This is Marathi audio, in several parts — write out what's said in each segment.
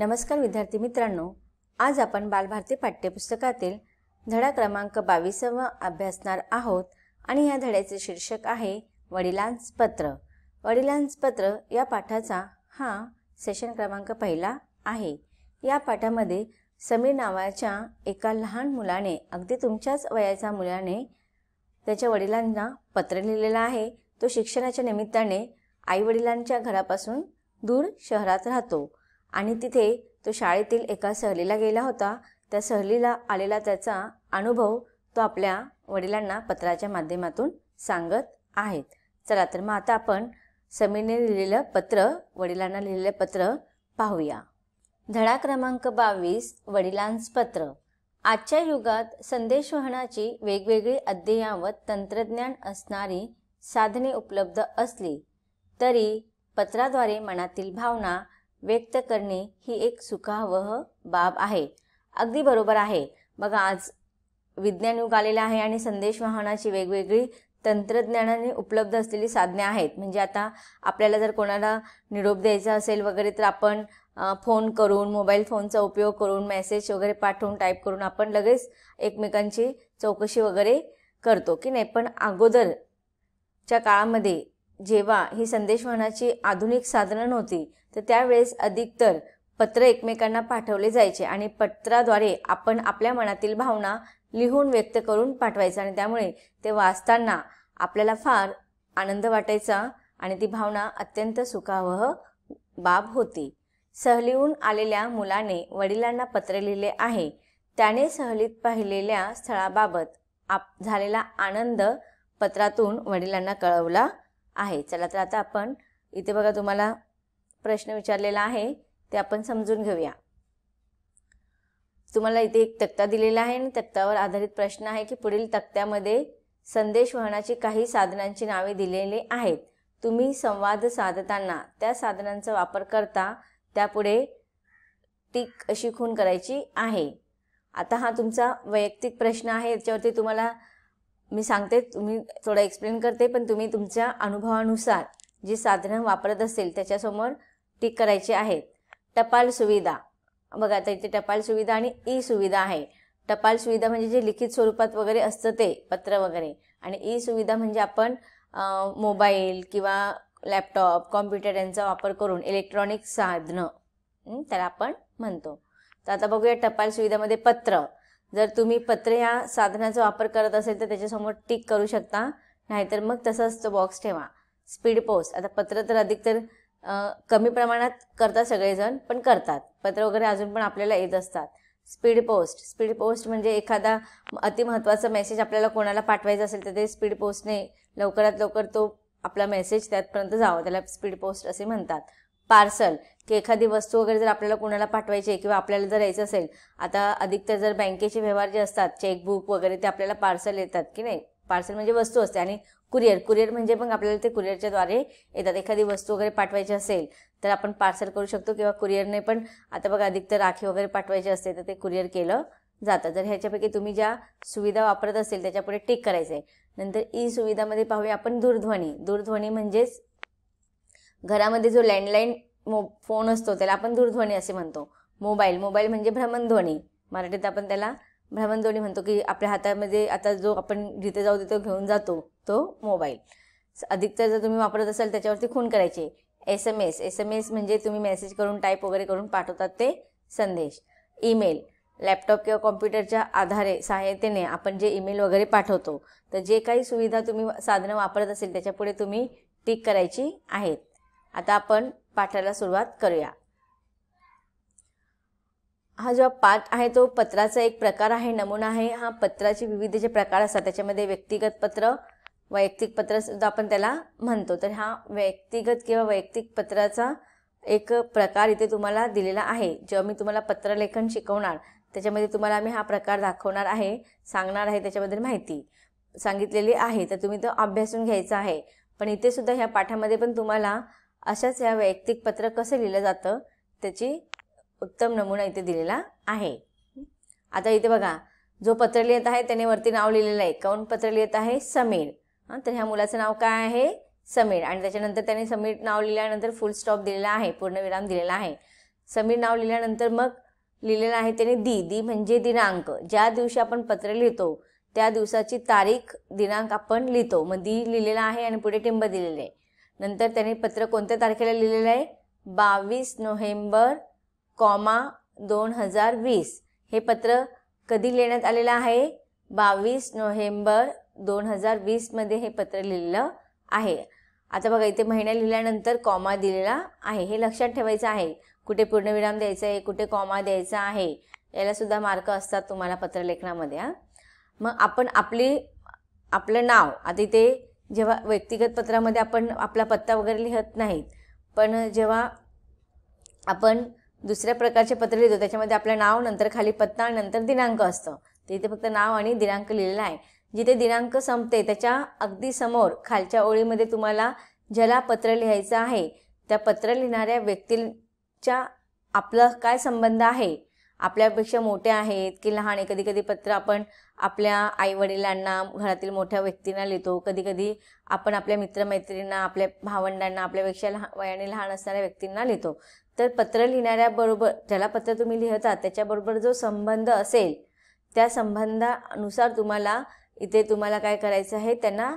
नमस्कार विद्यार्थी मित्रांनो, आज आपण बालभारती पाठ्यपुस्तकातील धडा क्रमांक 22वा अभ्यासणार आहोत आणि या धड्याचे शीर्षक आहे वडिलांच पत्र। वडिलांच पत्र या पाठाचा हा सेशन क्रमांक पहिला आहे। या पाठामध्ये समीर नावाच्या एका लहान मुलाने, अगदी तुमच्याच वयाच्या मुलाने त्याच्या वडिलांना पत्र लिहिलेलं आहे। तो शिक्षणाच्या निमित्ताने आई वडिलांच्या घरापासून दूर शहरात राहतो आणि तिथे तो शाळेतील एका सहलीला गेला होता। त्या सहलीला आलेला त्याचा अनुभव तो आपल्या वडिलांना पत्राच्या माध्यमातून सांगत आहेत। चला तर मग आता आपण समीरने लिहिलेलं पत्र, वडिलांना लिहिलेलं पत्र पाहूया। धडा क्रमांक 22 वडिलांच पत्र। आजच्या युगात संदेशवहनाची वेगवेगळी अद्ययावत तंत्रज्ञान असणारी साधने उपलब्ध असली तरी पत्राद्वारे मनातील भावना व्यक्त करणे ही एक सुखावह बाब आहे। अगदी बरोबर आहे। बघा, आज विज्ञान युग आलेलं आहे आणि संदेशवहनाची वेगवेगळी तंत्रज्ञानाने उपलब्ध असलेली साधने आहेत। म्हणजे आता आपल्याला जर कोणाला निरोप द्यायचा असेल वगैरे तर आपण फोन करून, मोबाईल फोनचा उपयोग करून, मेसेज वगैरे पाठवून, टाईप करून आपण लगेच एकमेकांची चौकशी वगैरे करतो की नाही। पण अगोदरच्या काळामध्ये जेव्हा ही संदेशवहनाची आधुनिक साधनं नव्हती तर त्यावेळेस अधिकतर पत्र एकमेकांना पाठवले जायचे आणि पत्राद्वारे आपण आपल्या मनातील भावना लिहून व्यक्त करून पाठवायचं आणि त्यामुळे ते वाचताना आपल्याला फार आनंद वाटायचा आणि ती भावना अत्यंत सुखावह बाब होती। सहलीहून आलेल्या मुलाने वडिलांना पत्र लिहिले आहे। त्याने सहलीत पाहिलेल्या स्थळाबाबत झालेला आनंद पत्रातून वडिलांना कळवला आहे। चला तर आता आपण इथे बघा तुम्हाला प्रश्न विचारलेला आहे ते आपण समजून घेऊया। तुम्हाला इथे एक तक्ता दिलेला आहे आणि तक्त्यावर आधारित प्रश्न आहे की पुढील तक्त्यामध्ये संदेशवहनाची काही साधनांची नावे दिलेली आहेत। तुम्ही संवाद साधताना त्या साधनांचा वापर करता त्यापुढे टिक अशी खूण करायची आहे। आता हा तुमचा वैयक्तिक प्रश्न आहे। याच्यावरती तुम्हाला मी सांगते, तुम्ही थोडं एक्सप्लेन करते, पण तुम्ही तुमच्या अनुभवानुसार जी साधनं वापरत असेल त्याच्यासमोर टिक करायचे आहेत। टपाल सुविधा, बघा आता इथे टपाल सुविधा आणि ई सुविधा आहे। टपाल सुविधा म्हणजे जे लिखित स्वरूपात वगैरे असतं ते पत्र वगैरे, आणि ई सुविधा म्हणजे आपण मोबाईल किंवा लॅपटॉप, कॉम्प्युटर यांचा वापर करून इलेक्ट्रॉनिक साधनं त्याला आपण म्हणतो। तर आता बघूया टपाल सुविधामध्ये पत्र। जर तुम्ही पत्र या साधनाचा वापर करत असेल तर त्याच्यासमोर टिक करू शकता, नाहीतर मग तसंच तो बॉक्स ठेवा। स्पीड पोस्ट, आता पत्र तर अधिकतर कमी प्रमाणात करतात सगळेजण, पण करतात पत्र वगैरे अजून पण आपल्याला येत असतात। स्पीड पोस्ट, स्पीड पोस्ट म्हणजे एखादा अति महत्त्वाचा मेसेज आपल्याला कोणाला पाठवायचा असेल तर ते स्पीड पोस्टने लवकरात लवकर तो आपला मेसेज त्यापर्यंत जावं, त्याला स्पीड पोस्ट असे म्हणतात। पार्सल, की एखादी वस्तू वगैरे जर आपल्याला कोणाला पाठवायची आहे किंवा आपल्याला जर यायचं असेल, आता अधिकतर जर बँकेचे व्यवहार जे असतात, चेकबुक वगैरे, ते आपल्याला पार्सल येतात की नाही। पार्सल म्हणजे वस्तू असते, आणि कुरिअर, कुरिअर म्हणजे मग आपल्याला ते कुरिअरच्या द्वारे येतात। एखादी वस्तू वगैरे पाठवायची असेल तर आपण पार्सल करू शकतो किंवा कुरिअरने पण। आता बघा अधिकतर राखी वगैरे पाठवायची असते तर ते कुरिअर केलं जातं। जर ह्याच्यापैकी तुम्ही ज्या सुविधा वापरत असेल त्याच्यापुढे टिक करायचं आहे। नंतर ई सुविधामध्ये पाहूया आपण दूरध्वनी। दूरध्वनी म्हणजेच घरामध्ये जो लँडलाईन फोन असतो त्याला आपण दूरध्वनी असे म्हणतो। मोबाईल, मोबाईल म्हणजे भ्रमणध्वनी, मराठीत आपण त्याला भ्रमणध्वनी म्हणतो, की आपल्या हातामध्ये आता जो आपण जिथे जाऊ तिथे घेऊन जातो तो मोबाईल। अधिकतर जर तुम्ही वापरत असाल त्याच्यावरती खूण करायची। SMS, SMS म्हणजे तुम्ही मेसेज करून, टाईप वगैरे करून पाठवतात ते संदेश। ईमेल, लॅपटॉप किंवा कॉम्प्युटरच्या सहाय्यतेने आपण जे ईमेल वगैरे पाठवतो, तर जे काही सुविधा तुम्ही साधनं वापरत असेल त्याच्यापुढे तुम्ही टिक करायची आहेत। आता आपण पाठाला सुरुवात करूया। हा जो पाठ आहे तो पत्राचा एक प्रकार आहे, नमुना आहे। हा पत्राचे विविध जे प्रकार असतात त्याच्यामध्ये व्यक्तिगत पत्र, वैयक्तिक पत्र सुद्धा आपण त्याला म्हणतो। तर हा व्यक्तिगत किंवा वैयक्तिक पत्राचा एक प्रकार इथे तुम्हाला दिलेला आहे। जेव्हा मी तुम्हाला पत्रलेखन शिकवणार त्याच्यामध्ये तुम्हाला मी हा प्रकार दाखवणार आहे, सांगणार आहे, त्याच्याबद्दल माहिती सांगितलेली आहे, तर तुम्ही तो अभ्यासून घ्यायचा आहे। पण इथे सुद्धा ह्या पाठामध्ये पण तुम्हाला अशाच या वैयक्तिक पत्र कसं लिहिलं जातं त्याची उत्तम नमुना इथे दिलेला आहे। आता इथे बघा, जो पत्र लिहित आहे त्याने वरती नाव लिहिलेलं आहे। कोण पत्र लिहित आहे? समीर। तर ह्या मुलाचं नाव काय आहे? समीर। आणि त्याच्यानंतर त्याने समीर नाव लिहिल्यानंतर फुल स्टॉप दिलेला आहे, पूर्णविराम दिलेला आहे। समीर नाव लिहिल्यानंतर मग लिहिलेलं आहे त्याने दी म्हणजे दिनांक. ज्या दिवशी आपण पत्र लिहितो त्या दिवसाची तारीख दिनांक आपण लिहितो. मग दी लिहिलेला आहे आणि पुढे टिंब दिलेले आहे. नंतर त्याने पत्र कोणत्या तारखेला लिहिलेलं आहे? 22 नोव्हेंबर 2020. हे पत्र कधी लिहिण्यात आलेलं आहे? 22 नोव्हेंबर 2020 मध्ये हे पत्र लिहिलेलं आहे. आता बघा इथे महिना लिहिल्यानंतर कॉमा दिलेला आहे. हे लक्षात ठेवायचं आहे. कुठे पूर्णविराम द्यायचा आहे, कुठे कॉमा द्यायचा आहे, याला सुद्धा मार्क असतात तुम्हाला पत्रलेखनामध्ये. मग आपण आपलं नाव, आता इथे जेव्हा व्यक्तिगत पत्रामध्ये आपण आपला पत्ता वगैरे लिहत नाहीत, पण जेव्हा आपण दुसऱ्या प्रकारचे पत्र लिहितो त्याच्यामध्ये आपलं नाव, नंतर खाली पत्ता आणि नंतर दिनांक असतं. तर इथे फक्त नाव आणि दिनांक लिहिलेला आहे. जिथे दिनांक संपते त्याच्या अगदी समोर खालच्या ओळीमध्ये तुम्हाला ज्याला पत्र लिहायचं आहे त्या पत्र लिहिणाऱ्या व्यक्तीच्या आपला काय संबंध आहे, आपल्यापेक्षा मोठे आहेत की लहान आहे. कधी कधी पत्र आपण आपल्या आईवडिलांना, घरातील मोठ्या व्यक्तींना लिहितो. कधी कधी आपण आपल्या मित्रमैत्रिणींना, आपल्या भावंडांना, आपल्यापेक्षा वयाने लहान असणाऱ्या व्यक्तींना लिहितो. तर पत्र लिहिणाऱ्याबरोबर ज्याला पत्र तुम्ही लिहिता त्याच्याबरोबर जो संबंध असेल त्या संबंधानुसार इथे तुम्हाला काय करायचं आहे, त्यांना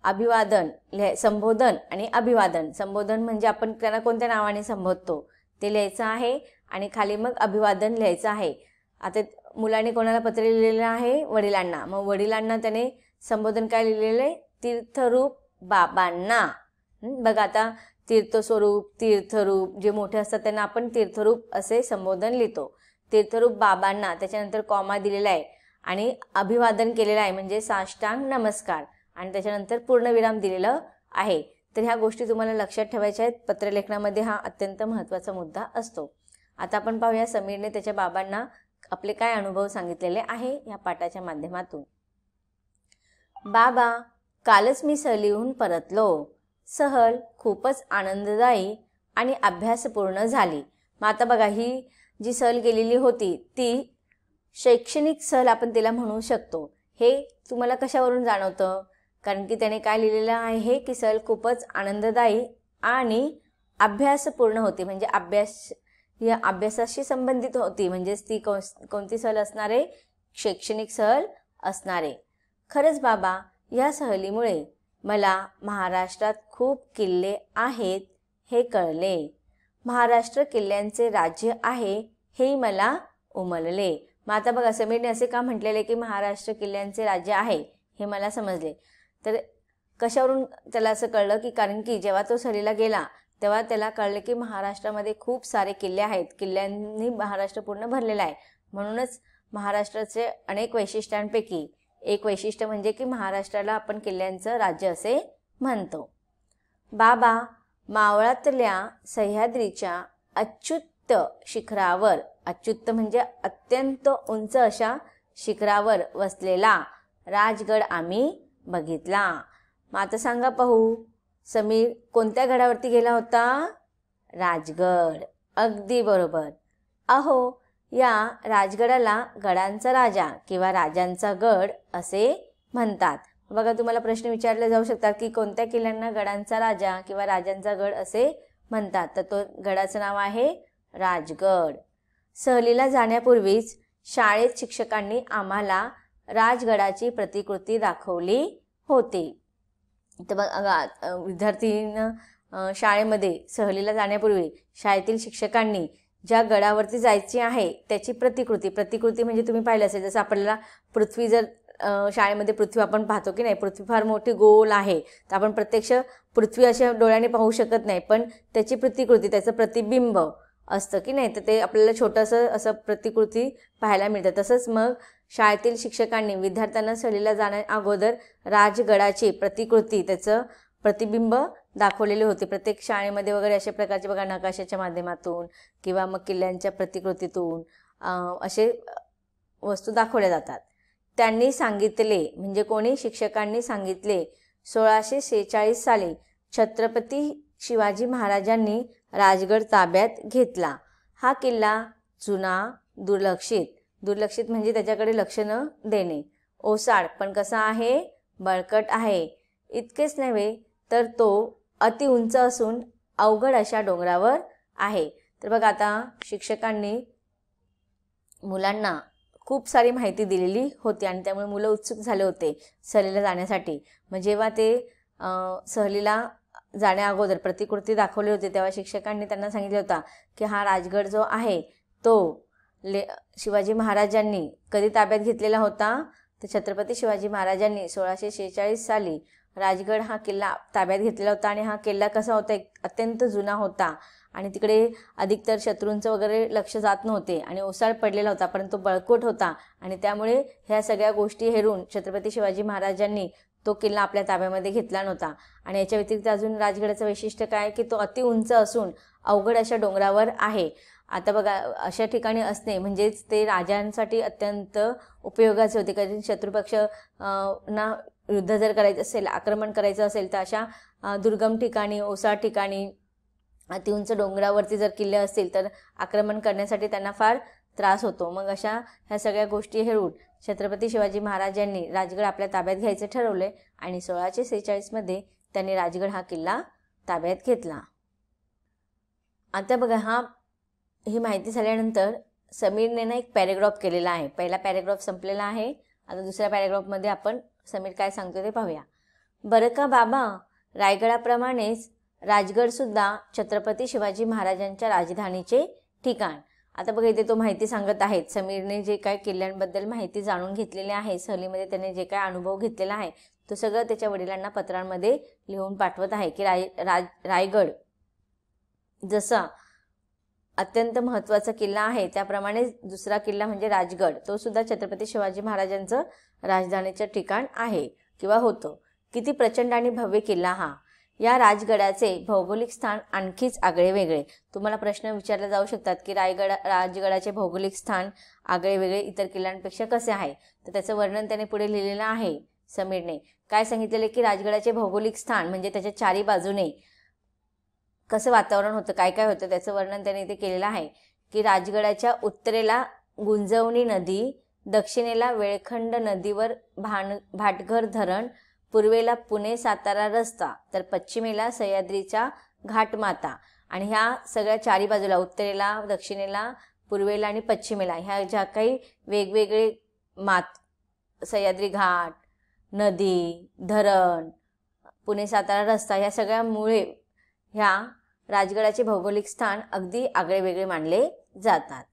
अभिवादन संबोधन आणि अभिवादन. संबोधन म्हणजे आपण त्यांना कोणत्या नावाने संबोधतो ते लिहायचं आहे आणि खाली मग अभिवादन लिहायचं आहे. आता मुलाने कोणाला पत्र लिहिलेलं आहे? वडिलांना. मग वडिलांना त्याने संबोधन काय लिहिलेलं आहे? तीर्थरूप बाबांना. बघा आता तीर्थस्वरूप, तीर्थरूप जे मोठे असतात त्यांना आपण तीर्थरूप असे संबोधन लिहितो. तीर्थरूप बाबांना, त्याच्यानंतर कॉमा दिलेला आहे आणि अभिवादन केलेलं आहे म्हणजे साष्टांग नमस्कार आणि त्याच्यानंतर पूर्णविराम दिलेलं आहे. तर ह्या गोष्टी तुम्हाला लक्षात ठेवायच्या आहेत. पत्रलेखनामध्ये हा अत्यंत महत्त्वाचा मुद्दा असतो. आता आपण पाहूया समीरने त्याच्या बाबांना आपले काय अनुभव सांगितलेले आहे या पाठाच्या माध्यमातून. बाबा, कालच मी सहलीहून परतलो. सहल खूपच आनंददायी आणि अभ्यासपूर्ण झाली. मग आता बघा ही जी सहल गेलेली होती ती शैक्षणिक सहल आपण तिला म्हणू शकतो. हे तुम्हाला कशावरून जाणवतं? कारण की त्याने काय लिहिलेलं आहे की सहल खूपच आनंददायी आणि अभ्यासपूर्ण होती. म्हणजे या अभ्यासाशी संबंधित होती. म्हणजेच ती कोणती सहल असणारे? शैक्षणिक सहल असणारे. खरंच बाबा, या सहलीमुळे मला महाराष्ट्रात खूप किल्ले आहेत हे कळले. महाराष्ट्र किल्ल्यांचे राज्य आहे हेही मला उमलले. मग आता बघा समीरने असे का म्हटलेले की महाराष्ट्र किल्ल्यांचे राज्य आहे हे मला समजले. तर कशावरून त्याला असं कळलं की कारण की जेव्हा तो सहलीला गेला तेव्हा त्याला कळले की महाराष्ट्रामध्ये खूप सारे किल्ले आहेत. किल्ल्यांनी महाराष्ट्र पूर्ण भरलेला आहे. म्हणूनच महाराष्ट्राचे अनेक वैशिष्ट्यांपैकी एक वैशिष्ट्य म्हणजे की महाराष्ट्राला आपण किल्ल्यांचं राज्य असे म्हणतो. बाबा, मावळातल्या सह्याद्रीच्या अच्युत शिखरावर, अच्युत म्हणजे अत्यंत उंच अशा शिखरावर वसलेला राजगड आम्ही बघितला. मग आता सांगा पाहू, समीर कोणत्या गडावरती गेला होता? राजगड. अगदी बरोबर. अहो, या राजगडाला गडांचा राजा किंवा राजांचा गड असे म्हणतात. बघा तुम्हाला प्रश्न विचारले जाऊ शकतात की कोणत्या किल्ल्यांना गडांचा राजा किंवा राजांचा गड असे म्हणतात. तर तो गडाचं नाव आहे राजगड. सहलीला जाण्यापूर्वीच शाळेत शिक्षकांनी आम्हाला राजगडाची प्रतिकृती दाखवली होती. तर बघा विद्यार्थींना शाळेमध्ये सहलीला जाण्यापूर्वी शाळेतील शिक्षकांनी ज्या गडावरती जायची आहे त्याची प्रतिकृती म्हणजे तुम्ही पाहिलं असेल जसं आपल्याला पृथ्वी, जर शाळेमध्ये पृथ्वी आपण पाहतो की नाही, पृथ्वी फार मोठी गोल आहे तर आपण प्रत्यक्ष पृथ्वी अशा डोळ्याने पाहू शकत नाही, पण त्याची प्रतिकृती, त्याचं प्रतिबिंब असतं की नाही, तर ते आपल्याला छोटंसं असं प्रतिकृती पाहायला मिळतं. तसंच मग शाळेतील शिक्षकांनी विद्यार्थ्यांना सहलीला जाण्या अगोदर राजगडाची प्रतिकृती, त्याचं प्रतिबिंब दाखवलेले होते. प्रत्येक शाळेमध्ये वगैरे अशा प्रकारचे बघा नकाशाच्या माध्यमातून किंवा मग किल्ल्यांच्या प्रतिकृतीतून असे वस्तू दाखवल्या जातात. त्यांनी सांगितले म्हणजे कोणी? शिक्षकांनी सांगितले 1646 साली छत्रपती शिवाजी महाराजांनी राजगड ताब्यात घेतला. हा किल्ला जुना, दुर्लक्षित म्हणजे त्याच्याकडे लक्ष न देणे, ओसाड पण कसा आहे? बळकट आहे. इतकेच नव्हे तर तो अति उंच असून अवघड अशा डोंगरावर आहे. तर बघा आता शिक्षकांनी मुलांना खूप सारी माहिती दिलेली होती आणि त्यामुळे मुलं उत्सुक झाले होते सहलीला जाण्यासाठी. मग जेव्हा ते सहलीला जाण्या अगोदर प्रतिकृती दाखवली होती तेव्हा शिक्षकांनी त्यांना सांगितलं होतं की हा राजगड जो आहे तो शिवाजी महाराजांनी कधी ताब्यात घेतलेला होता. तर छत्रपती शिवाजी महाराजांनी 1646 साली राजगड हा किल्ला ताब्यात घेतलेला होता. आणि हा किल्ला कसा होता, एक अत्यंत जुना होता आणि तिकडे अधिकतर शत्रूंचं वगैरे लक्ष जात नव्हते आणि ओसाड पडलेला होता, परंतु बळकट होता. आणि त्यामुळे ह्या सगळ्या गोष्टी हेरून छत्रपती शिवाजी महाराजांनी तो किल्ला आपल्या ताब्यामध्ये घेतला नव्हता. आणि याच्या व्यतिरिक्त अजून राजगडाचं वैशिष्ट्य काय की तो अति उंच असून अवघड अशा डोंगरावर आहे. आता बघा अशा ठिकाणी असणे म्हणजेच ते राजांसाठी अत्यंत उपयोगाचे होते. कधी शत्रुपक्ष ना युद्ध जर करायचं असेल, आक्रमण करायचं असेल तर अशा दुर्गम ठिकाणी, ओसाड ठिकाणी, अतिउंच डोंगरावरती जर किल्ले असतील तर आक्रमण करण्यासाठी त्यांना फार त्रास होतो. मग अशा ह्या सगळ्या गोष्टी हेरून छत्रपती शिवाजी महाराजांनी राजगड आपल्या ताब्यात घ्यायचे ठरवले आणि 1646 मध्ये त्यांनी राजगड हा किल्ला ताब्यात घेतला. आता बघा ही माहिती झाल्यानंतर समीरने ना एक पॅरेग्राफ केलेला आहे. पहिला पॅरेग्राफ संपलेला आहे. आता दुसऱ्या पॅरेग्राफमध्ये आपण समीर काय सांगतो ते पाहूया. बरं का बाबा, रायगडाप्रमाणेच राजगडसुद्धा छत्रपती शिवाजी महाराजांच्या राजधानीचे ठिकाण. आता बघा इथे तो माहिती सांगत आहेत. समीरने जे काय किल्ल्यांबद्दल माहिती जाणून घेतलेली आहे, सहलीमध्ये त्याने जे काय अनुभव घेतलेला आहे तो सगळं त्याच्या वडिलांना पत्रांमध्ये लिहून पाठवत आहे की रायगड जसा अत्यंत महत्त्वाचा किल्ला आहे त्याप्रमाणे दुसरा किल्ला म्हणजे राजगड, तो सुद्धा छत्रपती शिवाजी महाराजांचं राजधानीचं ठिकाण आहे किंवा होतं. किती प्रचंड आणि भव्य किल्ला हा. या राजगडाचे भौगोलिक स्थान आणखीच आगळे वेगळे. तुम्हाला प्रश्न विचारले जाऊ शकतात की राजगडाचे भौगोलिक स्थान आगळे वेगळे इतर किल्ल्यांपेक्षा कसे आहे. तर त्याचं वर्णन त्याने पुढे लिहिलेलं आहे. समीरने काय सांगितलेले की राजगडाचे भौगोलिक स्थान म्हणजे त्याच्या चारी बाजूने कसं वातावरण होतं, काय काय होतं त्याचं वर्णन त्याने इथे केलेलं आहे. की राजगडाच्या उत्तरेला गुंजवणी नदी, दक्षिणेला वेळखंड नदीवर भाटघर धरण, पूर्वेला पुणे सातारा रस्ता, तर पश्चिमेला सह्याद्रीच्या घाटमाता. आणि ह्या सगळ्या चारी बाजूला उत्तरेला, दक्षिणेला, पूर्वेला आणि पश्चिमेला ह्या ज्या काही वेगवेगळे सह्याद्री घाट, नदी, धरण, पुणे सातारा रस्ता ह्या सगळ्यामुळे ह्या राजगडाचे भौगोलिक स्थान अगदी आगळे वेगळे मानले जातात.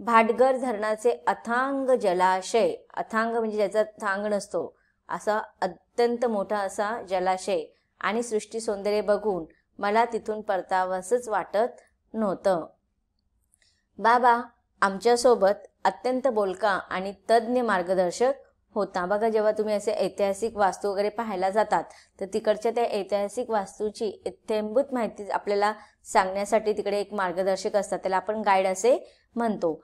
भाटघर धरणाचे अथांग जलाशय, अथांग म्हणजे ज्याचा थांग नसतो असा अत्यंत मोठा असा जलाशय आणि सृष्टी सौंदर्य बघून मला तिथून परतावंसच वाटत नव्हतं. बाबा आमच्यासोबत अत्यंत बोलका आणि तज्ज्ञ मार्गदर्शक होता. बघा जेव्हा तुम्ही असे ऐतिहासिक वास्तू वगैरे पाहायला जातात तर तिकडच्या त्या ऐतिहासिक वास्तूची इत्थंभूत माहिती आपल्याला सांगण्यासाठी तिकडे एक मार्गदर्शक असतात, त्याला आपण गाईड असे म्हणतो.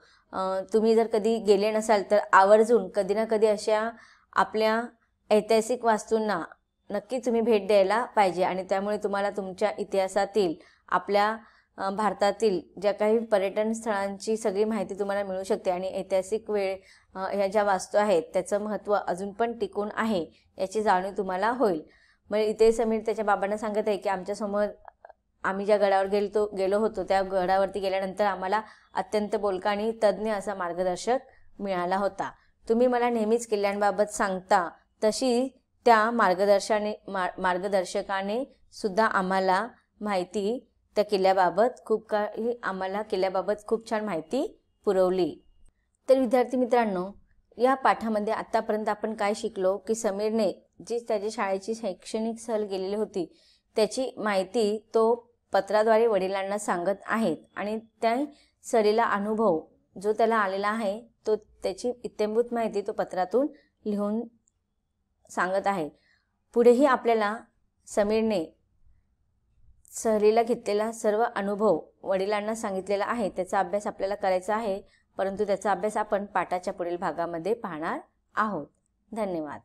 तुम्ही जर कधी गेले नसाल तर आवर्जून कधी ना कधी अशा आपल्या ऐतिहासिक वास्तूंना नक्की तुम्ही भेट द्यायला पाहिजे. आणि त्यामुळे तुम्हाला तुमच्या इतिहासातील, आपल्या भारतातील ज्या काही पर्यटन स्थळांची सगळी माहिती तुम्हाला मिळू शकते. आणि ऐतिहासिक ह्या ज्या वास्तू आहेत त्याचं महत्त्व अजून पण टिकून आहे याची जाणीव तुम्हाला होईल. मग इथे समीर त्याच्या बाबांना सांगत आहे की आमच्यासमोर आम्ही ज्या गडावर गेलो होतो त्या गडावरती गेल्यानंतर आम्हाला अत्यंत बोलका आणि तज्ज्ञ असा मार्गदर्शक मिळाला होता. तुम्ही मला नेहमीच किल्ल्यांबाबत सांगता तशी त्या मार्गदर्शकाने सुद्धा आम्हाला माहिती त्या किल्ल्याबाबत खूप छान माहिती पुरवली. तर विद्यार्थी मित्रांनो, या पाठामध्ये आतापर्यंत आपण काय शिकलो की समीरने जी त्याची शाळेची शैक्षणिक सहल गेलेली होती त्याची माहिती तो पत्राद्वारे वडिलांना सांगत आहेत. आणि त्या सहलीला अनुभव जो त्याला आलेला आहे तो त्याची इत्थंभूत माहिती तो पत्रातून लिहून सांगत आहे. पुढेही आपल्याला समीरने सहलीला घेतलेला सर्व अनुभव वडिलांना सांगितलेला आहे त्याचा अभ्यास आपल्याला करायचा आहे, परंतु त्याचा अभ्यास आपण पाठाच्या पुढील भागामध्ये पाहणार आहोत. धन्यवाद.